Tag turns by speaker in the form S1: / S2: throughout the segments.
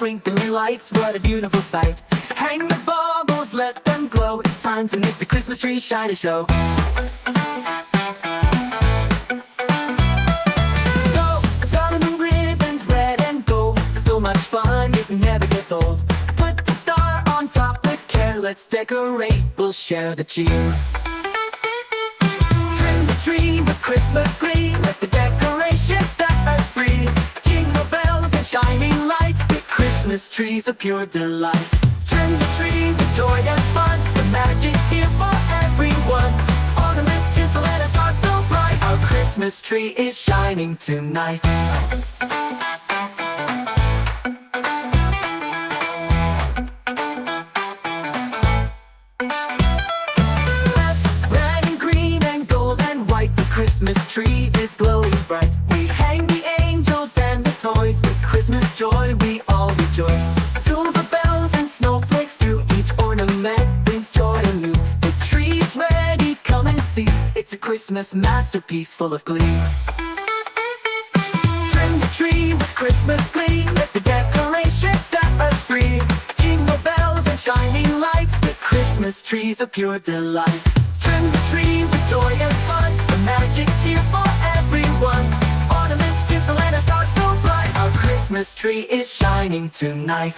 S1: twinkling lights, what a beautiful sight. Hang the baubles, let them glow. It's time to make the Christmas tree shine and show. Go, diamond ribbons, red and gold. So much fun, it never gets old. Put the star on top with care. Let's decorate, we'll share the cheer. Trim the tree with Christmas glee. Let the decorations set us free. Jingle bells and shining lights. The Christmas tree's a pure delight. Trim the tree with joy and fun. The magic's here for everyone. Ornaments, tinsel, and a star so bright. Our Christmas tree is shining tonight. Red and green and gold and white. The Christmas tree is glowing bright. We hang the angels and the toys. With Christmas joy we all rejoice. Silver bells and snowflakes too. Each ornament brings joy anew. The tree's ready, come and see. It's a Christmas masterpiece full of glee. Trim the tree with Christmas glee. Let the decorations set us free. Jingle bells and shining lights. The Christmas tree's a pure delight. Trim the tree with joy and fun. The magic's here for everyone. Ornaments, tinsel, and a star so bright. Our Christmas tree is shining tonight.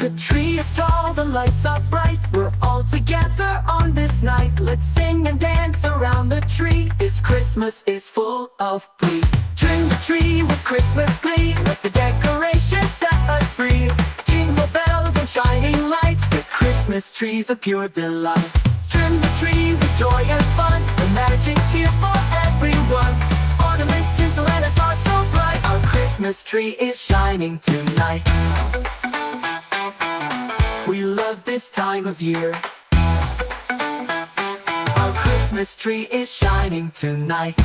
S1: The tree is tall, the lights are bright. We're all together on this night. Let's sing and dance around the tree. This Christmas is full of glee. Trim the tree with Christmas glee. Let the decorations set us free. Jingle bells and shining lights. The Christmas tree's a pure delight. Trim the tree with joy and fun. The magic's here for everyone. Ornaments, tinsel, and a star so bright. Our Christmas tree is shining tonight. We love this time of year. Our Christmas tree is shining tonight.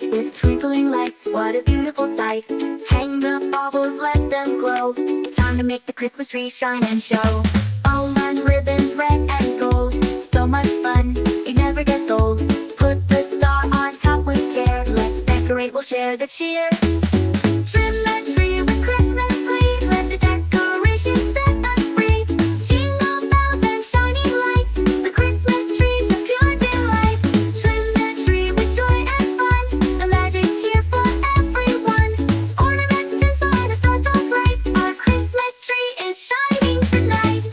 S1: With twinkling lights, what a beautiful sight. Hang the baubles, let them glow. It's time to make the Christmas tree shine and show. All on ribbons, red and gold. So much fun, it never gets old. Put the star on top with care. Let's decorate, we'll share the cheer. Trim the tree with Christmas glee. Let the decorations set us free. Jingle bells and shining lights. The Christmas tree's a pure delight. Trim the tree with joy and fun. The magic's here for everyone. Ornaments, tinsel, and a star so bright. Our Christmas tree is shining tonight.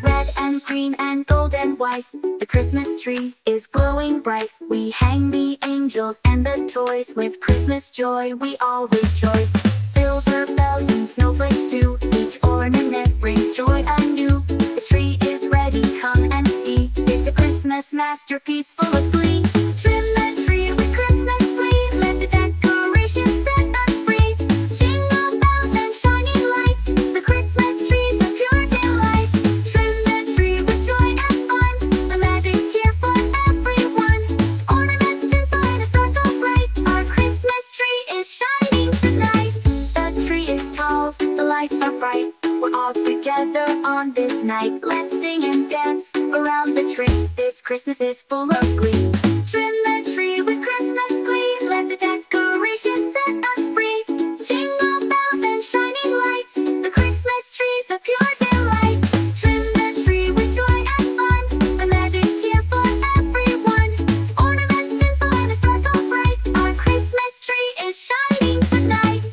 S1: Red and green and gold and white. The Christmas tree is glowing bright. We hang the angels and the toys. With Christmas joy we all rejoice. Silver bells and snowflakes too. Each ornament brings joy anew. The tree is ready, come and see. It's a Christmas masterpiece full of glee. Trim the tree with Christmas glee. Let the decorations set us free. Jingle bells and shining lights. The Christmas tree's a pure delight. Trim the tree with joy and fun. The magic's here for everyone. Ornaments, tinsel, and a star so bright. Our Christmas tree is shining tonight. The tree is tall, the lights are bright. We're all together on this night. Let's sing and dance around the tree. This Christmas is full of glee. Trim the tree with Christmas glee. Let the decorations set us free. Jingle bells and shining lights. The Christmas tree's a pure delight. Trim the tree with joy and fun. The magic's here for everyone. Ornaments, tinsel, and a star so bright. Our Christmas tree is shining tonight.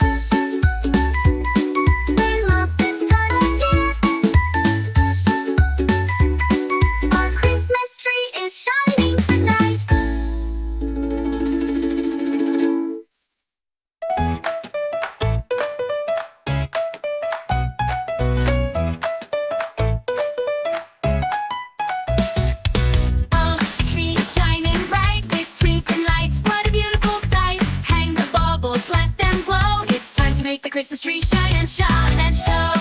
S1: We love this time of year. Our Christmas tree is shining tonight. Christmas tree shine and shine and show.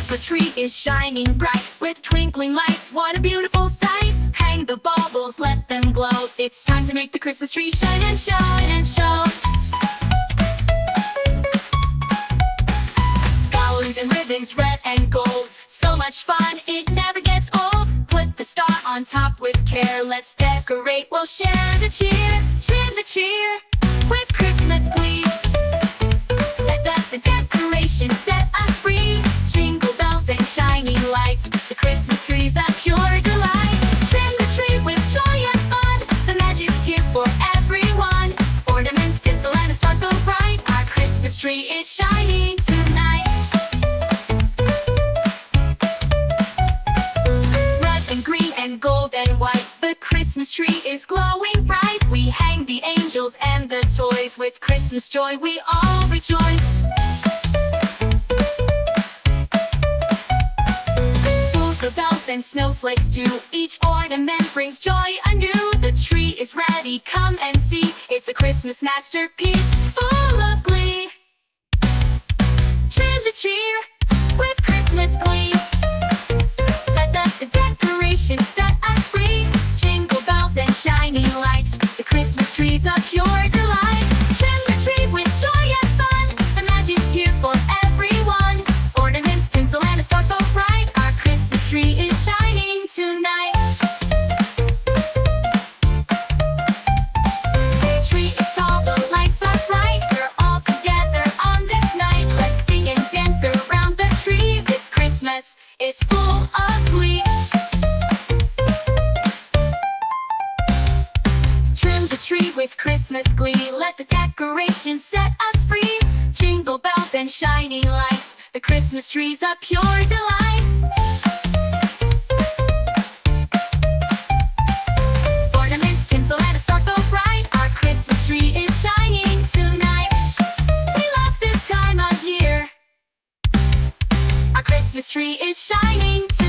S1: The tree is shining bright with twinkling lights. What a beautiful sight! Hang the baubles, let them glow. It's time to make the Christmas tree shine and shine and show. Balloons and ribbons, red and gold. So much fun, it never gets old. Put the star on top with care. Let's decorate, we'll share the cheer. Cheer the cheer with Christmas glee. Let the decoration set us free. Jingle bells and shining lights, the Christmas tree's a pure delight. Trim the tree with joy and fun, the magic's here for everyone. Ornaments, tinsel, and a star so bright, our Christmas tree is shining tonight. Red and green and gold and white, the Christmas tree is glowing bright. We hang the angels and the toys, with Christmas joy we all rejoice. Bells and snowflakes too, each ornament brings joy anew. The tree is ready, come and see, it's a Christmas masterpiece full of glee. Trim the cheer with Christmas glee. Let the decoration set us free. Jingle bells and shining lights, the Christmas tree's a pure delight. Trim the tree with joy and fun, the magic's here for everyone. Ornaments, tinsel, and a star so bright, our Christmas tree is shining tonight. The tree is tall, the lights are bright. We're all together on this night. Let's sing and dance around the tree. This Christmas is full of glee. Trim the tree with Christmas glee. Let the decoration set us free. Jingle bells and shining lights, the Christmas tree's a pure delight. Ornaments, tinsel, and a star so bright, our Christmas tree is shining tonight. We love this time of year, our Christmas tree is shining tonight.